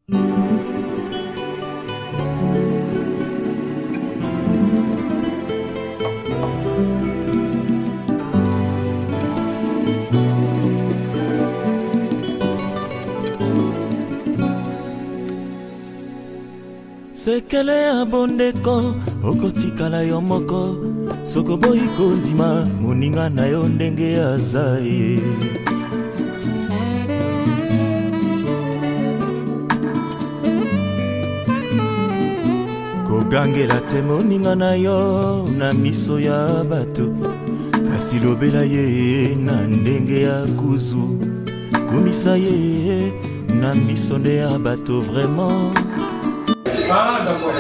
sekele abondeko okotikala yo moko soko boyi kondima moninga na yo ndenge aza ye kogangela te moninga na yo na miso ya bato kasi lobela ye na ndenge ya kuzu kumisa ye na miso nde ya bato vraiment. Ah, d'accord.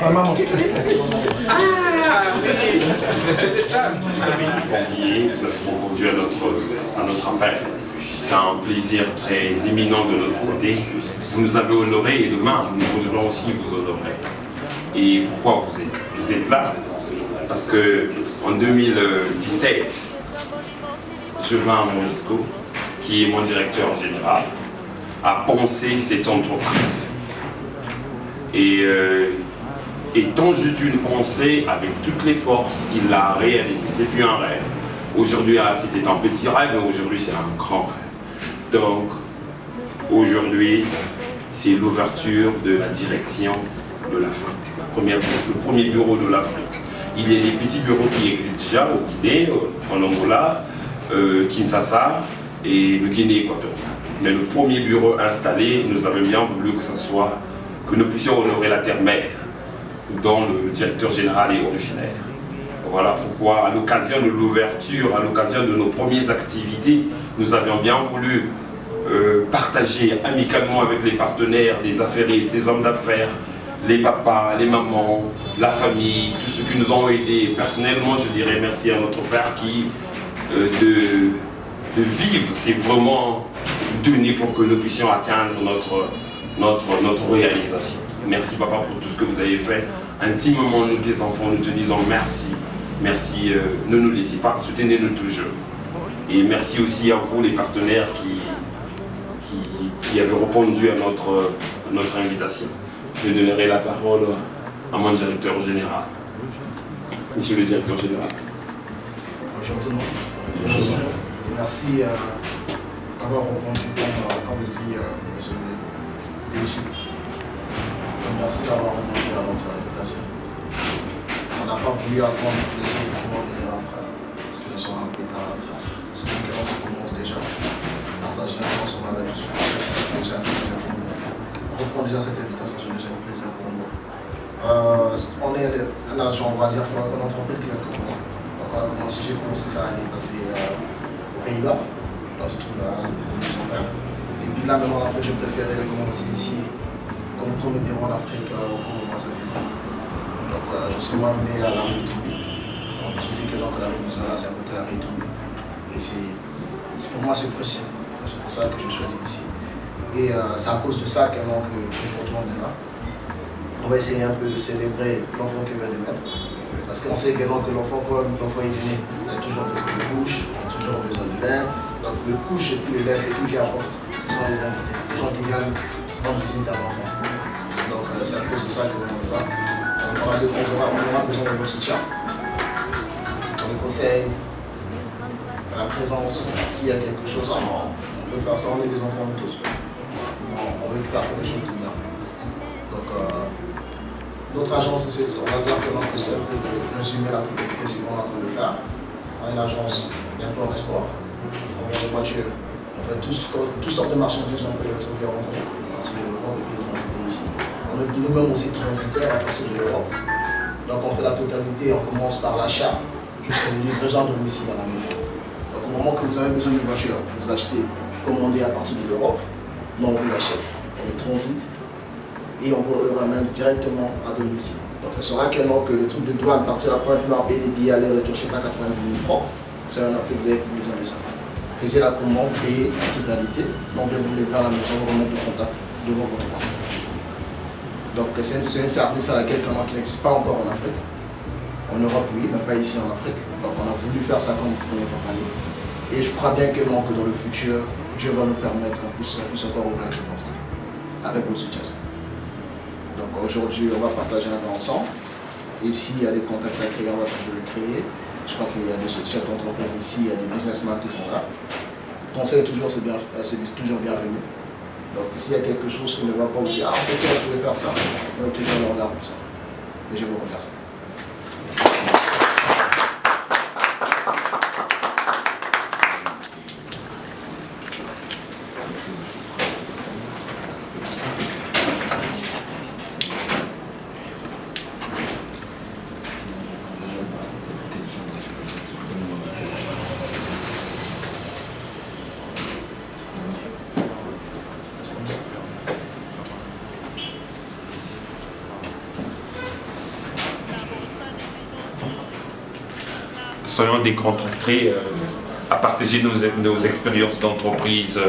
Maman. Vous avez proposé à notre appel. C'est un plaisir très éminent de notre côté. Vous nous avez honorés et demain, nous voudrons aussi vous honorer. Et pourquoi vous êtes là? Parce que en 2017, je vins à Monisco, qui est mon directeur général, à penser cette entreprise. Et étant juste une pensée, avec toutes les forces, il l'a réalisé. C'est fut un rêve. Aujourd'hui, c'était un petit rêve, mais aujourd'hui, c'est un grand rêve. Donc, aujourd'hui, c'est l'ouverture de la direction de l'Afrique, le premier bureau de l'Afrique. Il y a des petits bureaux qui existent déjà au Guinée, en Angola, Kinshasa et le Guinée équatoriale. Mais le premier bureau installé, nous avons bien voulu que nous puissions honorer la terre-mère dont le directeur général est originaire. Voilà pourquoi, à l'occasion de l'ouverture, à l'occasion de nos premières activités, nous avions bien voulu partager amicalement avec les partenaires, les affairistes, les hommes d'affaires, les papas, les mamans, la famille, tous ceux qui nous ont aidés. Personnellement, je dirais merci à notre père qui, de vivre, c'est vraiment donné pour que nous puissions atteindre notre réalisation. Merci papa pour tout ce que vous avez fait. Intimement, nous tes enfants, nous te disons merci. Merci, ne nous laissez pas, soutenez-nous toujours. Et merci aussi à vous les partenaires qui avez répondu à notre invitation. Je donnerai la parole à mon directeur général. Monsieur le directeur général. Bonjour tout le monde. Bonjour. Merci d'avoir répondu, comme le dit monsieur le DG. Merci d'avoir répondu à notre invitation. On n'a pas voulu attendre les autres qui vont venir après, parce que ce sera un peu tard. Ce qu'on commence déjà. Partager l'information avec nous. C'est déjà un plaisir pour nous. Reprendre déjà cette invitation, c'est déjà un plaisir pour nous. On est un agent, on va dire, pour une entreprise qui vient de commencer. Donc on a commencé, j'ai commencé ça l'année passée aux Pays-Bas. Là, je trouve là, et puis là, maintenant, en fait, j'ai préféré commencer ici, comme premier bureau en Afrique, au Congo-Brazzaville. Donc, je suis moi né à la rue Toumbi. On me dit que donc, la rue Bouzala, c'est à côté de la rue Toumbi. Et pour moi, c'est précieux. C'est pour ça que je choisis ici. Et c'est à cause de ça que aujourd'hui, on est là. On va essayer un peu de célébrer l'enfant qui vient de naître. Parce qu'on sait que l'enfant, quand l'enfant est né, il a toujours besoin de couche, il a toujours besoin de lait. Donc le couche et puis le lait, c'est tout qui apporte. Ce sont les invités, les gens qui viennent rendre visite à l'enfant. Donc c'est à cause de ça qu'on est là. On aura besoin de vos soutiens. Pour le conseil, la présence, s'il y a quelque chose, on peut faire ça, on est des enfants de tous. On veut faire quelque chose de bien. Donc notre agence, on va dire que c'est un peu de résumer la totalité de ce qu'on est en train de faire. On a une agence d'import export. On vend des voitures. On fait toutes sortes de marchandises qu'on peut retrouver en partie de l'Europe et puis transiter ici. On est nous-mêmes aussi transitaires à partir de l'Europe. Donc on fait la totalité, on commence par l'achat jusqu'à une livraison à domicile à la maison. Donc au moment que vous avez besoin d'une voiture, vous achetez, vous commandez à partir de l'Europe, nous on vous l'achète, on le transite et on vous le ramène directement à domicile. Donc ce sera que le truc de douane, partir à Pointe-Noire, payer les billets, aller-retour, je ne sais pas, 90 000 francs, c'est un appel, vous avez plus besoin de ça. Faisiez la commande, payez la totalité, on vient vous livrer à la maison, vous remettre le contact devant votre parcelle. Donc c'est un service à laquelle qui n'existe pas encore en Afrique. En Europe, oui, mais pas ici en Afrique. Donc on a voulu faire ça comme première compagnie. Et je crois bien que dans le futur, Dieu va nous permettre qu'on puisse encore ouvrir les portes avec votre soutien. Donc aujourd'hui, on va partager un peu ensemble. Et s'il y a des contacts à créer, on va toujours les créer. Je crois qu'il y a des chefs d'entreprise ici, il y a des businessmen qui sont là. Le conseil c'est toujours bienvenu. Donc s'il y a quelque chose qui ne va pas, vous dire, ah en fait, on pouvait faire ça, on est toujours là pour ça. Et je vous remercie. Soyons décontractés à partager nos expériences d'entreprise.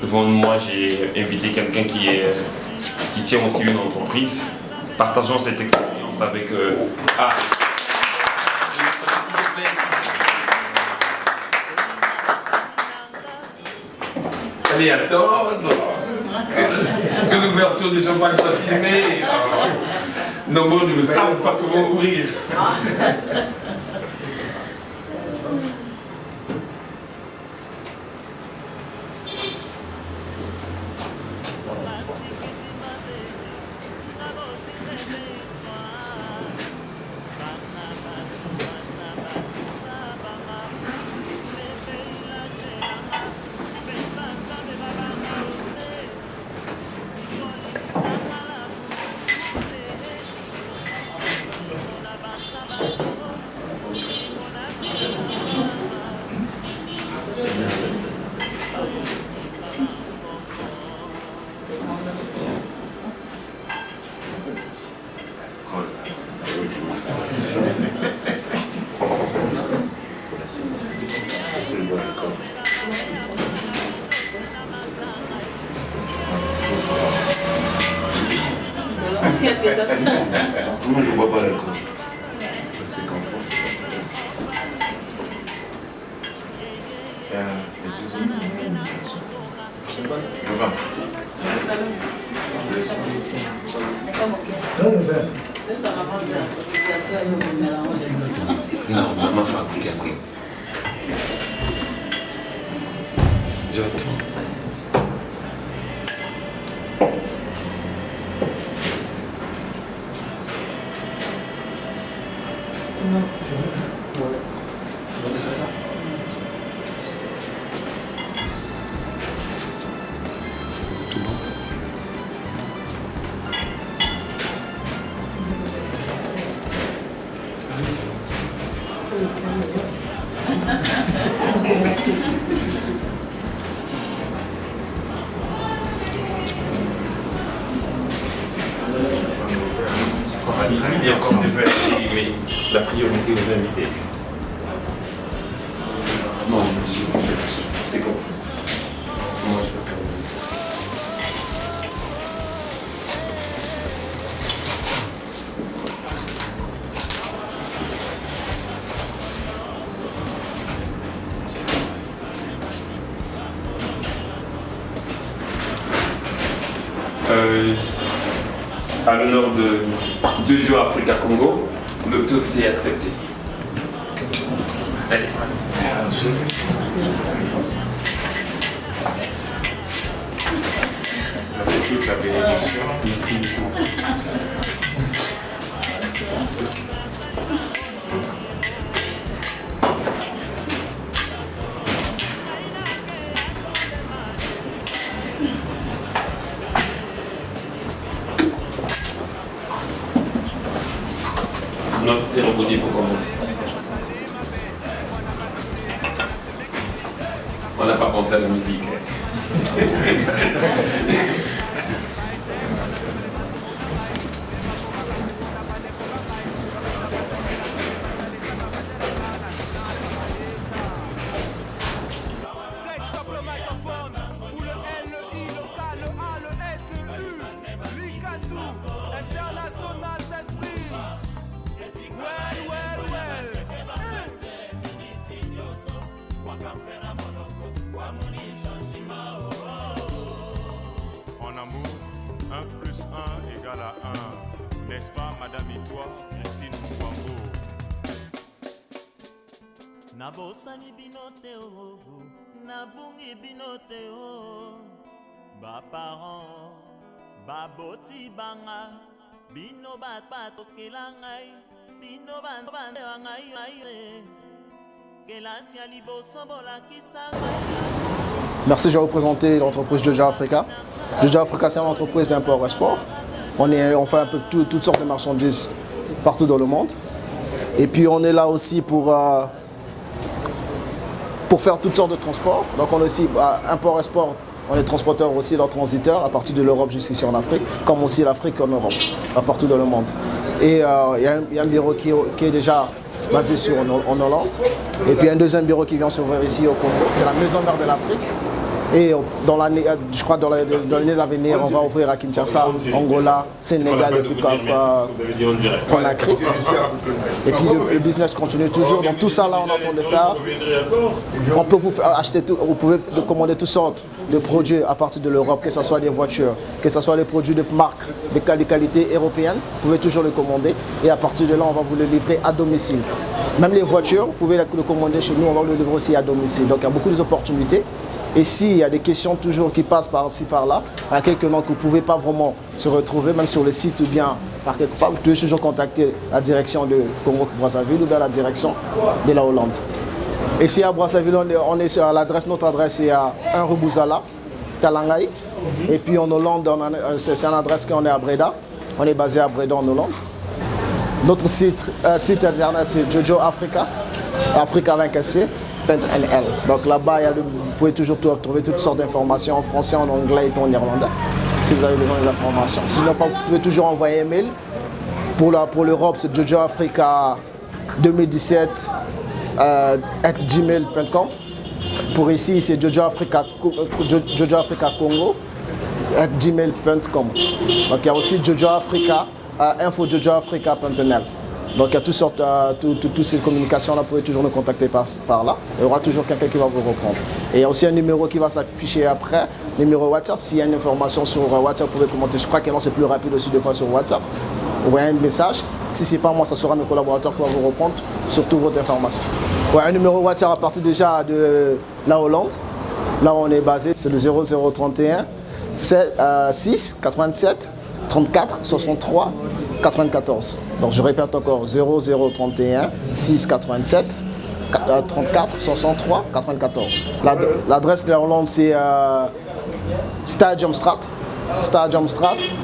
Devant moi, j'ai invité quelqu'un qui tient aussi une entreprise. Partageons cette expérience avec... Allez, attendre que l'ouverture du champagne soit filmée. Nos mots ne savent pas comment ouvrir. Comment je vois pas l'alcool? C'est constant, c'est Non, maman fabrique un coup. J'attends. Tout bon? Ici, il y a encore des verres, mais la priorité aux invités. Non, c'est confus. Moi, je sais à l'honneur de Jojo Africa Congo, le toast est accepté. Allez. toute la bénédiction. Merci beaucoup. Notre cérémonie pour commencer. On n'a pas pensé à la musique. International s'exprime. En amour, 1 plus 1 égale à 1. N'est-ce pas, Madame Itoa, Christine Mouambo? Nabosani binote o, nabungi binote o. Ba parents, ba boti banga, bino bat patokela ngai, bino bande ngai ngai. Kelasi aliboso bolakisa ngai. Merci, je vais vous présenter l'entreprise Jojo Africa. Jojo Africa, c'est une entreprise d'import-export. On fait un peu toutes sortes de marchandises partout dans le monde. Et puis on est là aussi pour faire toutes sortes de transports. Donc on est aussi import-export, on est transporteur aussi, dans transiteur à partir de l'Europe jusqu'ici en Afrique, comme aussi l'Afrique en Europe, partout dans le monde. Et il y a un bureau qui est déjà basé en Hollande. Et puis un deuxième bureau qui vient s'ouvrir ici au Congo. C'est la maison mère de l'Afrique. Et dans l'année, je crois dans l'année à venir, on va ouvrir à Kinshasa, Angola, Sénégal et puis Conakry. Et puis le business continue toujours. Donc tout ça là, on est en train de faire. On peut vous acheter, vous pouvez commander toutes sortes de produits à partir de l'Europe, que ce soit des voitures, que ce soit des produits de marque, de qualité européenne. Vous pouvez toujours les commander. Et à partir de là, on va vous les livrer à domicile. Même les voitures, vous pouvez les commander chez nous, on va vous les livrer aussi à domicile. Donc il y a beaucoup d'opportunités. Et s'il y a des questions toujours qui passent par-ci, par-là, à quelques noms que vous ne pouvez pas vraiment se retrouver, même sur le site ou bien par quelque part, vous pouvez toujours contacter la direction de Congo-Brazzaville ou bien la direction de la Hollande. Ici à Brazzaville, on est sur l'adresse, notre adresse est à 1 rue Bouzala, Talangaï. Et puis en Hollande, c'est une adresse qu'on est à Breda. On est basé à Breda en Hollande. Notre site internet c'est Jojo Africa, Africa avec un C. NL. Donc là-bas, vous pouvez toujours trouver toutes sortes d'informations en français, en anglais et en irlandais, si vous avez besoin des informations. Sinon, vous pouvez toujours envoyer un mail. Pour l'Europe, c'est Jojo Africa 2017 @gmail.com. Pour ici, c'est Jojo Africa Congo @gmail.com. Donc il y a aussi Jojo Africa, info.jojoafrica.nl. Donc il y a toutes sortes, toutes ces communications-là, vous pouvez toujours nous contacter par là. Il y aura toujours quelqu'un qui va vous reprendre. Et il y a aussi un numéro qui va s'afficher après, numéro WhatsApp. S'il y a une information sur WhatsApp, vous pouvez commenter. Je crois que non, c'est plus rapide aussi des fois sur WhatsApp. Vous voyez un message. Si ce n'est pas moi, ça sera mes collaborateurs qui vont vous reprendre sur toute votre information. Ouais, un numéro WhatsApp à partir déjà de la Hollande. Là où on est basé, c'est le 0031 6 87 34 63 94. Donc je répète encore 0031 6 87 34 63 94. L'adresse de la Hollande c'est Stadium Strat.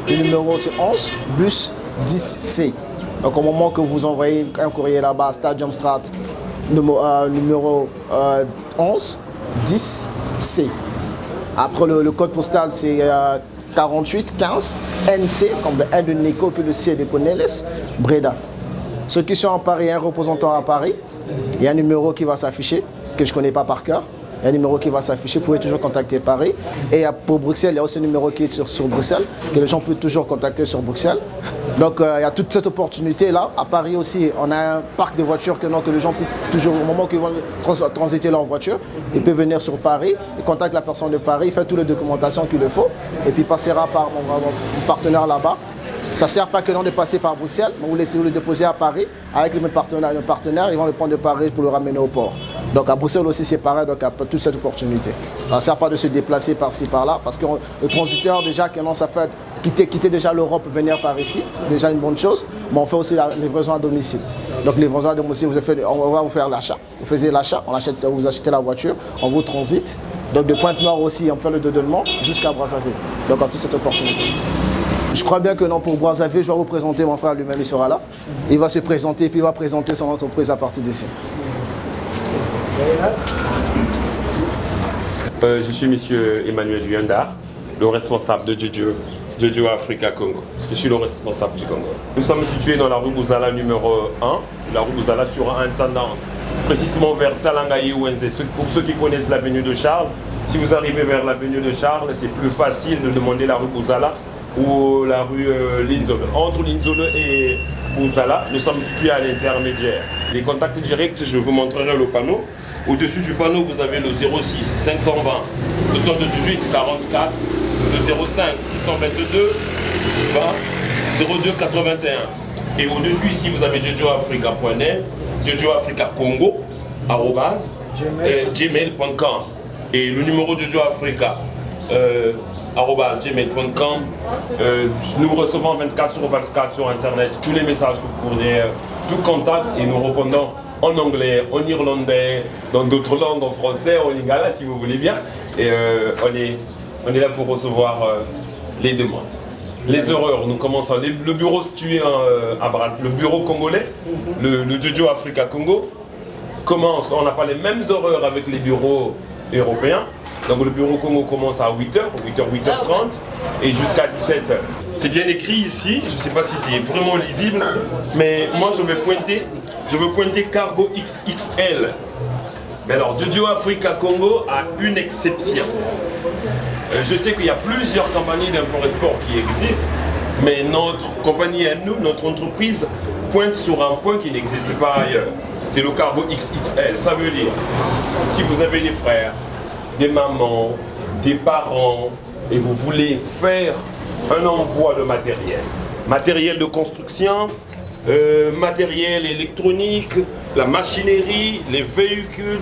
Le numéro c'est 11 bus 10C. Donc au moment que vous envoyez un courrier là-bas, Stadium Strat, numéro 11 10C. Après le code postal c'est 48 15 NC, comme le N de Nico puis le C de Cornelis, Breda. Ceux qui sont à Paris, un représentant à Paris, il y a un numéro qui va s'afficher, que je ne connais pas par cœur. Il y a un numéro qui va s'afficher, vous pouvez toujours contacter Paris. Et pour Bruxelles, il y a aussi un numéro qui est sur Bruxelles, que les gens peuvent toujours contacter sur Bruxelles. Donc il y a toute cette opportunité-là. À Paris aussi, on a un parc de voitures que les gens peuvent toujours, au moment qu'ils vont transiter leur voiture, ils peuvent venir sur Paris, ils contactent la personne de Paris, il fait toutes les documentations qu'il le faut, et puis passera par mon partenaire là-bas. Ça ne sert pas que de passer par Bruxelles, mais vous laissez le déposer à Paris avec le même partenaire, ils vont le prendre de Paris pour le ramener au port. Donc à Bruxelles aussi c'est pareil, donc il y a toute cette opportunité. Ça ne sert pas de se déplacer par-ci par-là, parce que le transiteur déjà qui annonce à faire quitter déjà l'Europe, venir par ici, c'est déjà une bonne chose, mais on fait aussi la livraison à domicile. Donc livraison à domicile, on va vous faire l'achat. Vous faites l'achat, vous achetez la voiture, on vous transite. Donc de Pointe-Noire aussi, on fait le dédouanement jusqu'à Brazzaville. Donc à toute cette opportunité. Je crois bien que non, pour Brazzaville, je vais vous présenter mon frère lui-même, il sera là. Il va se présenter et puis il va présenter son entreprise à partir d'ici. Je suis monsieur Emmanuel Yanda, le responsable de Jojo Africa Congo. Je suis le responsable du Congo. Nous sommes situés dans la rue Bouzala numéro 1, la rue Bouzala sur un tendance, précisément vers Talangaï ou Wenze. Pour ceux qui connaissent l'avenue de Charles, si vous arrivez vers l'avenue de Charles, c'est plus facile de demander la rue Bouzala ou la rue Linzolo. Entre Linzolo et Bouzala, nous sommes situés à l'intermédiaire. Les contacts directs, je vous montrerai le panneau. Au-dessus du panneau, vous avez le 06 520 78 44, le 05 622 20 02 81. Et au-dessus ici, vous avez jojoafrica.net, jojoafrica.congo, @gmail.com. Et le numéro Jojo Africa, @gmail.com. Nous recevons 24 sur 24 sur Internet tous les messages que vous pourrez, tout contact, et nous répondons en anglais, en irlandais, dans d'autres langues, en français, en lingala si vous voulez bien. Et on est là pour recevoir les demandes. Les horreurs, nous commençons. Le bureau situé à Brazzaville, le bureau congolais, le Jojo Africa Congo, commence. On n'a pas les mêmes horreurs avec les bureaux européens. Donc le bureau Congo commence à 8h, 8h30 et jusqu'à 17h. C'est bien écrit ici, je ne sais pas si c'est vraiment lisible, mais moi je veux pointer Cargo XXL. Mais alors Jojo Africa Congo a une exception. Je sais qu'il y a plusieurs compagnies d'import-export qui existent, mais notre compagnie à nous, notre entreprise, pointe sur un point qui n'existe pas ailleurs. C'est le Cargo XXL. Ça veut dire, si vous avez des frères, des mamans, des parents, et vous voulez faire un envoi de matériel de construction, matériel électronique, la machinerie, les véhicules,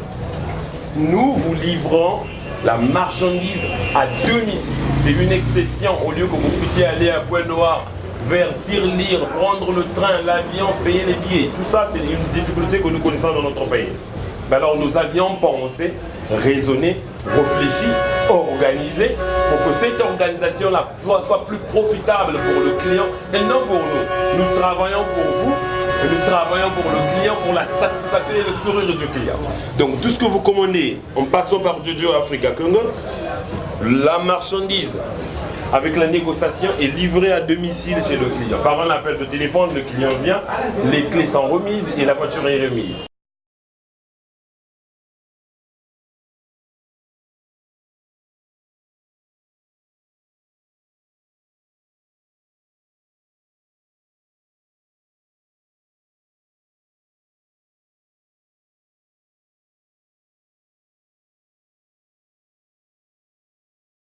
nous vous livrons la marchandise à domicile. C'est une exception. Au lieu que vous puissiez aller à Pointe-Noire, vers Tirelire, prendre le train, l'avion, payer les billets. Tout ça, c'est une difficulté que nous connaissons dans notre pays. Mais alors nous avions pensé, raisonné, réfléchi, organisé, pour que cette organisation-là soit plus profitable pour le client et non pour nous. Nous travaillons pour vous, et nous travaillons pour le client, pour la satisfaction et le sourire du client. Donc tout ce que vous commandez en passant par Jojo Africa Congo, la marchandise avec la négociation est livrée à domicile chez le client. Par un appel de téléphone, le client vient, les clés sont remises et la voiture est remise.